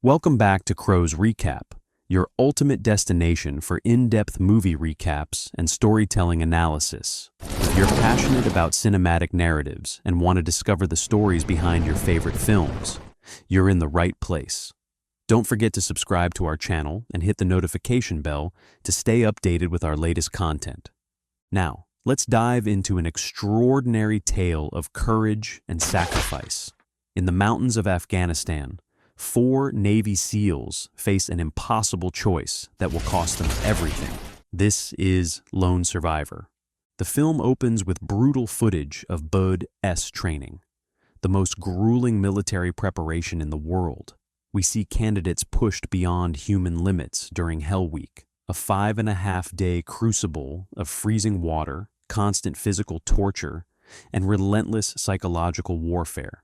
Welcome back to Crow's Recap, your ultimate destination for in-depth movie recaps and storytelling analysis. If you're passionate about cinematic narratives and want to discover the stories behind your favorite films, you're in the right place. Don't forget to subscribe to our channel and hit the notification bell to stay updated with our latest content. Now, let's dive into an extraordinary tale of courage and sacrifice. In the mountains of Afghanistan, 4 Navy SEALs face an impossible choice that will cost them everything. This is Lone Survivor. The film opens with brutal footage of bloodbath training, the most grueling military preparation in the world. We see candidates pushed beyond human limits during Hell Week, a 5.5-day crucible of freezing water, constant physical torture, and relentless psychological warfare.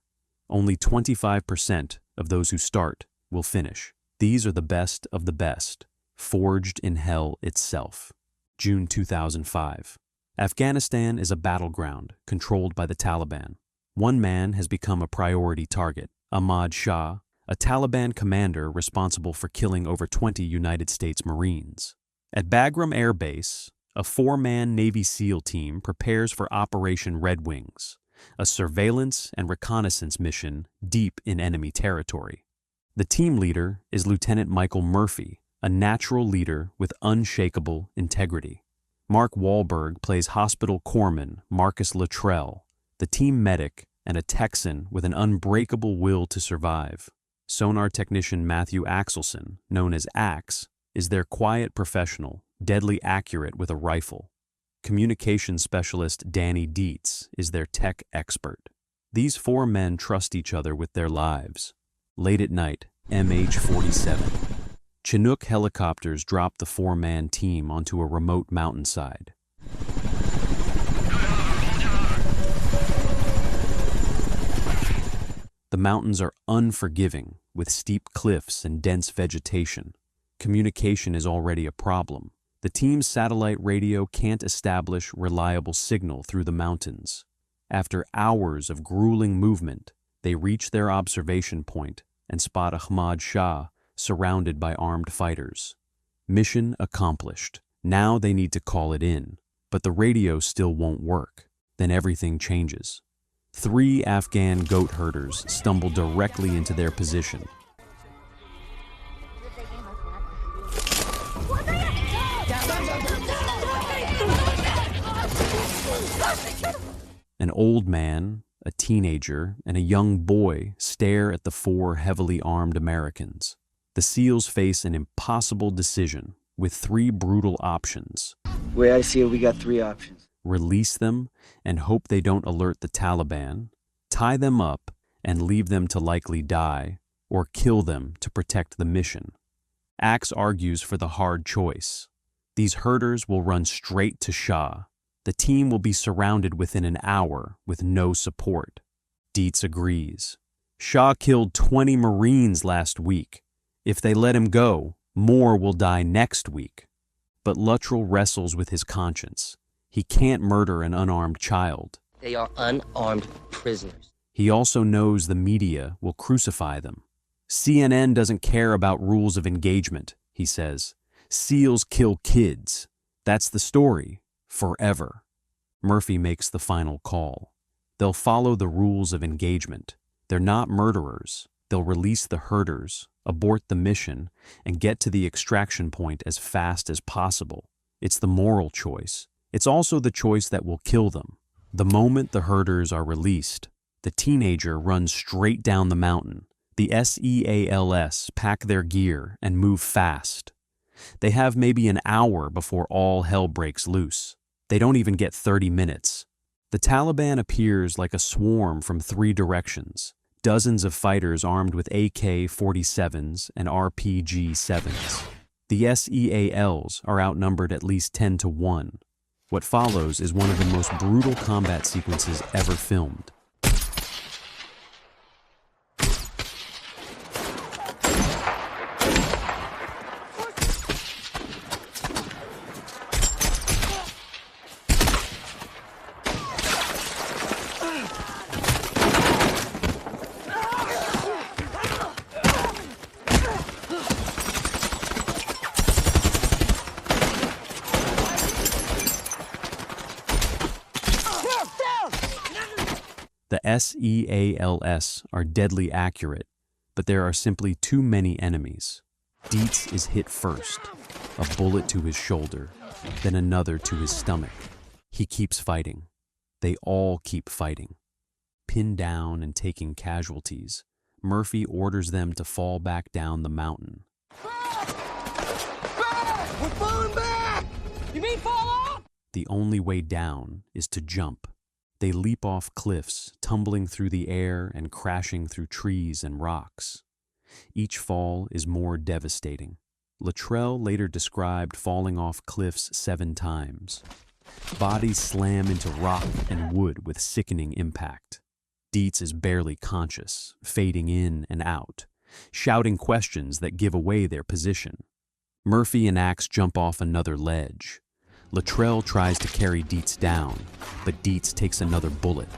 Only 25% of those who start will finish. These are the best of the best, forged in hell itself. June 2005. Afghanistan is a battleground controlled by the Taliban. One man has become a priority target, Ahmad Shah, a Taliban commander responsible for killing over 20 United States Marines. At Bagram Air Base, a 4-man Navy SEAL team prepares for Operation Red Wings, a surveillance and reconnaissance mission deep in enemy territory. The team leader is Lieutenant Michael Murphy, a natural leader with unshakable integrity. Mark Wahlberg plays hospital corpsman Marcus Luttrell, the team medic and a Texan with an unbreakable will to survive. Sonar technician Matthew Axelson, known as Axe, is their quiet professional, deadly accurate with a rifle. Communications specialist Danny Dietz is their tech expert. These 4 men trust each other with their lives. Late at night, MH-47. Chinook helicopters drop the 4-man team onto a remote mountainside. The mountains are unforgiving, with steep cliffs and dense vegetation. Communication is already a problem. The team's satellite radio can't establish reliable signal through the mountains. After hours of grueling movement, they reach their observation point and spot Ahmad Shah surrounded by armed fighters. Mission accomplished. Now they need to call it in, but the radio still won't work. Then everything changes. 3 Afghan goat herders stumble directly into their position. An old man, a teenager, and a young boy stare at the 4 heavily armed Americans. The SEALs face an impossible decision with 3 brutal options. The way I see it, we got 3 options. Release them and hope they don't alert the Taliban, tie them up and leave them to likely die, or kill them to protect the mission. Axe argues for the hard choice. These herders will run straight to Shah. The team will be surrounded within an hour with no support. Dietz agrees. Shah killed 20 Marines last week. If they let him go, more will die next week. But Luttrell wrestles with his conscience. He can't murder an unarmed child. They are unarmed prisoners. He also knows the media will crucify them. CNN doesn't care about rules of engagement, he says. SEALs kill kids. That's the story. Forever. Murphy makes the final call. They'll follow the rules of engagement. They're not murderers. They'll release the herders, abort the mission, and get to the extraction point as fast as possible. It's the moral choice. It's also the choice that will kill them. The moment the herders are released, the teenager runs straight down the mountain. The SEALs pack their gear and move fast. They have maybe an hour before all hell breaks loose. They don't even get 30 minutes. The Taliban appears like a swarm from 3 directions. Dozens of fighters armed with AK-47s and RPG-7s. The SEALs are outnumbered at least 10-1. What follows is one of the most brutal combat sequences ever filmed. The SEALs are deadly accurate, but there are simply too many enemies. Dietz is hit first, a bullet to his shoulder, then another to his stomach. He keeps fighting. They all keep fighting. Pinned down and taking casualties, Murphy orders them to fall back down the mountain. Back! We're falling back! You mean fall off? The only way down is to jump. They leap off cliffs, tumbling through the air and crashing through trees and rocks. Each fall is more devastating. Luttrell later described falling off cliffs 7 times. Bodies slam into rock and wood with sickening impact. Dietz is barely conscious, fading in and out, shouting questions that give away their position. Murphy and Axe jump off another ledge. Luttrell tries to carry Dietz down, but Dietz takes another bullet.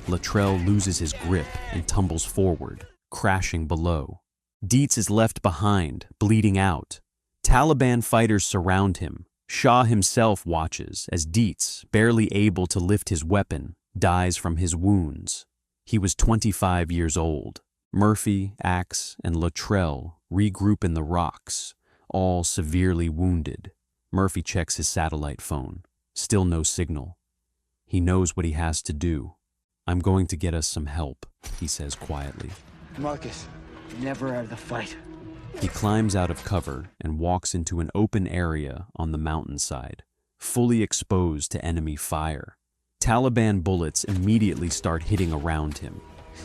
Luttrell loses his grip and tumbles forward, crashing below. Dietz is left behind, bleeding out. Taliban fighters surround him. Shah himself watches as Dietz, barely able to lift his weapon, dies from his wounds. He was 25 years old. Murphy, Axe, and Luttrell regroup in the rocks, all severely wounded. Murphy checks his satellite phone. Still no signal. He knows what he has to do. "I'm going to get us some help," he says quietly. Marcus, never out of the fight. He climbs out of cover and walks into an open area on the mountainside, fully exposed to enemy fire. Taliban bullets immediately start hitting around him.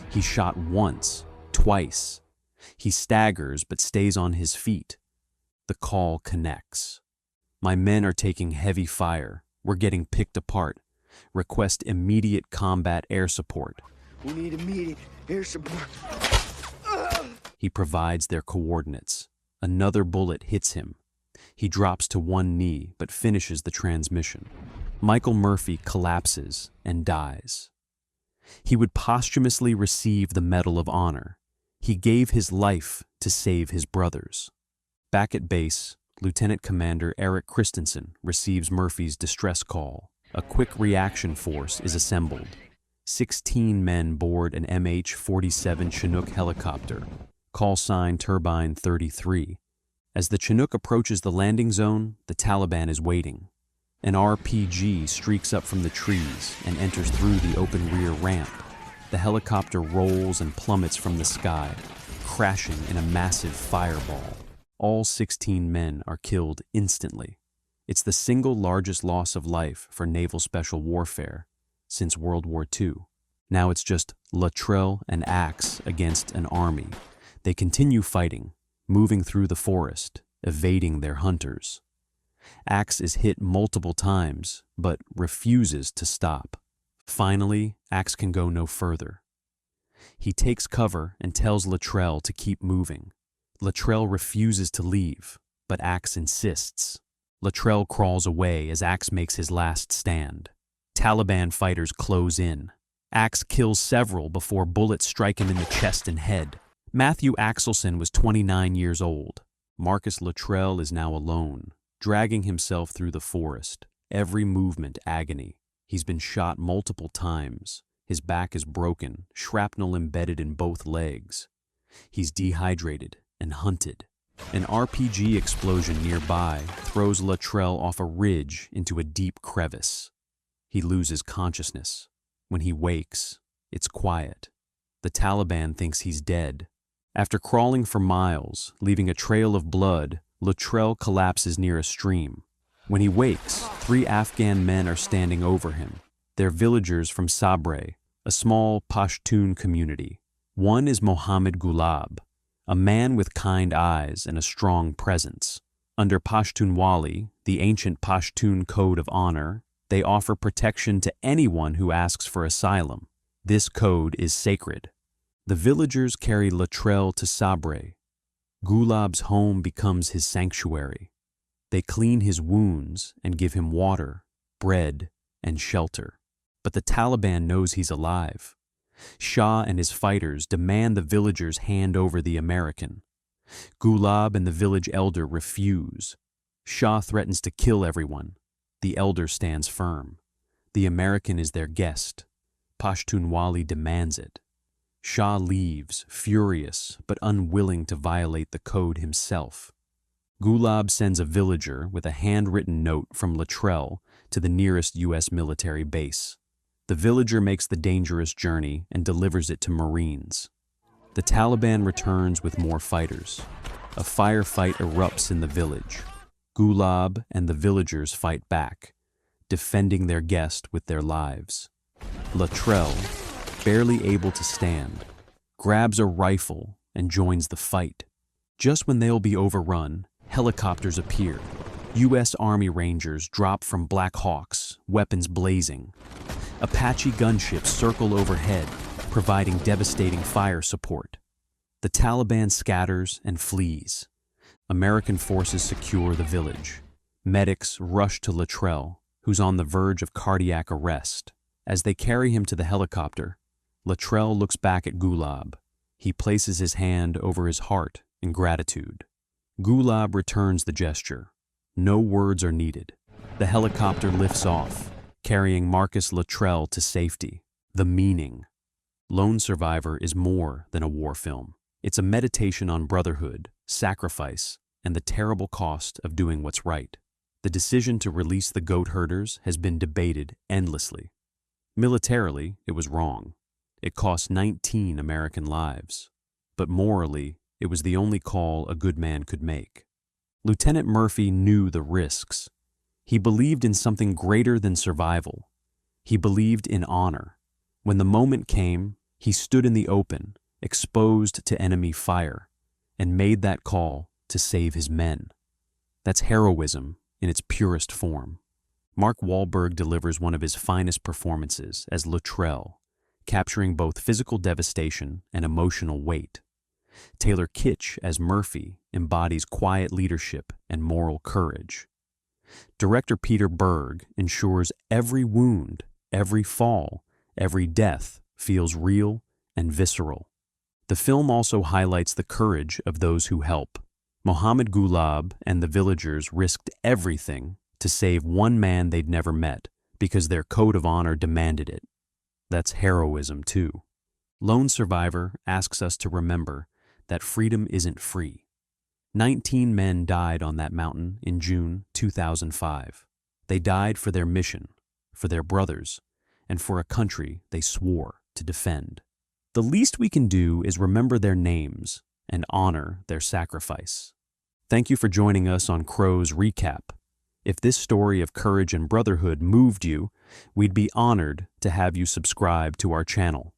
He's shot once, twice. He staggers but stays on his feet. The call connects. "My men are taking heavy fire. We're getting picked apart. Request immediate combat air support." We need immediate air support. He provides their coordinates. Another bullet hits him. He drops to one knee but finishes the transmission. Michael Murphy collapses and dies. He would posthumously receive the Medal of Honor. He gave his life to save his brothers. Back at base, Lieutenant Commander Eric Christensen receives Murphy's distress call. A quick reaction force is assembled. 16 men board an MH-47 Chinook helicopter, call sign Turbine 33. As the Chinook approaches the landing zone, the Taliban is waiting. An RPG streaks up from the trees and enters through the open rear ramp. The helicopter rolls and plummets from the sky, crashing in a massive fireball. All 16 men are killed instantly. It's the single largest loss of life for naval special warfare since World War II. Now it's just Luttrell and Axe against an army. They continue fighting, moving through the forest, evading their hunters. Axe is hit multiple times, but refuses to stop. Finally, Axe can go no further. He takes cover and tells Luttrell to keep moving. Luttrell refuses to leave, but Axe insists. Luttrell crawls away as Axe makes his last stand. Taliban fighters close in. Axe kills several before bullets strike him in the chest and head. Matthew Axelson was 29 years old. Marcus Luttrell is now alone, dragging himself through the forest, every movement agony. He's been shot multiple times. His back is broken, shrapnel embedded in both legs. He's dehydrated and hunted. An RPG explosion nearby throws Luttrell off a ridge into a deep crevice. He loses consciousness. When he wakes, it's quiet. The Taliban thinks he's dead. After crawling for miles, leaving a trail of blood, Luttrell collapses near a stream. When he wakes, 3 Afghan men are standing over him. They're villagers from Sabre, a small Pashtun community. One is Mohammed Gulab, a man with kind eyes and a strong presence. Under Pashtunwali, the ancient Pashtun code of honor, they offer protection to anyone who asks for asylum. This code is sacred. The villagers carry Luttrell to Sabre. Gulab's home becomes his sanctuary. They clean his wounds and give him water, bread, and shelter. But the Taliban knows he's alive. Shah and his fighters demand the villagers hand over the American. Gulab and the village elder refuse. Shah threatens to kill everyone. The elder stands firm. The American is their guest. Pashtunwali demands it. Shah leaves, furious but unwilling to violate the code himself. Gulab sends a villager with a handwritten note from Luttrell to the nearest U.S. military base. The villager makes the dangerous journey and delivers it to Marines. The Taliban returns with more fighters. A firefight erupts in the village. Gulab and the villagers fight back, defending their guest with their lives. Luttrell, barely able to stand, grabs a rifle and joins the fight. Just when they'll be overrun, helicopters appear. U.S. Army Rangers drop from Black Hawks, weapons blazing. Apache gunships circle overhead, providing devastating fire support. The Taliban scatters and flees. American forces secure the village. Medics rush to Luttrell, who's on the verge of cardiac arrest. As they carry him to the helicopter, Luttrell looks back at Gulab. He places his hand over his heart in gratitude. Gulab returns the gesture. No words are needed. The helicopter lifts off, carrying Marcus Luttrell to safety. The meaning. Lone Survivor is more than a war film. It's a meditation on brotherhood, sacrifice, and the terrible cost of doing what's right. The decision to release the goat herders has been debated endlessly. Militarily, it was wrong. It cost 19 American lives. But morally, it was the only call a good man could make. Lieutenant Murphy knew the risks. He believed in something greater than survival. He believed in honor. When the moment came, he stood in the open, exposed to enemy fire, and made that call to save his men. That's heroism in its purest form. Mark Wahlberg delivers one of his finest performances as Luttrell, capturing both physical devastation and emotional weight. Taylor Kitsch as Murphy embodies quiet leadership and moral courage. Director Peter Berg ensures every wound, every fall, every death feels real and visceral. The film also highlights the courage of those who help. Mohammed Gulab and the villagers risked everything to save one man they'd never met because their code of honor demanded it. That's heroism too. Lone Survivor asks us to remember that freedom isn't free. 19 men died on that mountain in June 2005. They died for their mission, for their brothers, and for a country they swore to defend. The least we can do is remember their names and honor their sacrifice. Thank you for joining us on Crow's Recap. If this story of courage and brotherhood moved you, we'd be honored to have you subscribe to our channel.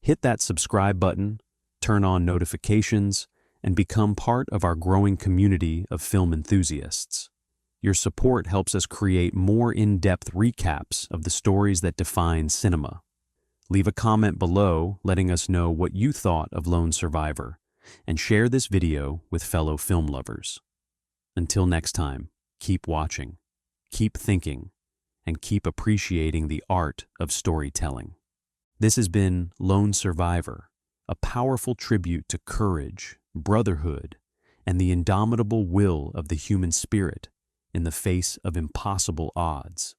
Hit that subscribe button, turn on notifications, and become part of our growing community of film enthusiasts. Your support helps us create more in-depth recaps of the stories that define cinema. Leave a comment below letting us know what you thought of Lone Survivor, and share this video with fellow film lovers. Until next time, keep watching, keep thinking, and keep appreciating the art of storytelling. This has been Lone Survivor, a powerful tribute to courage, brotherhood, and the indomitable will of the human spirit in the face of impossible odds.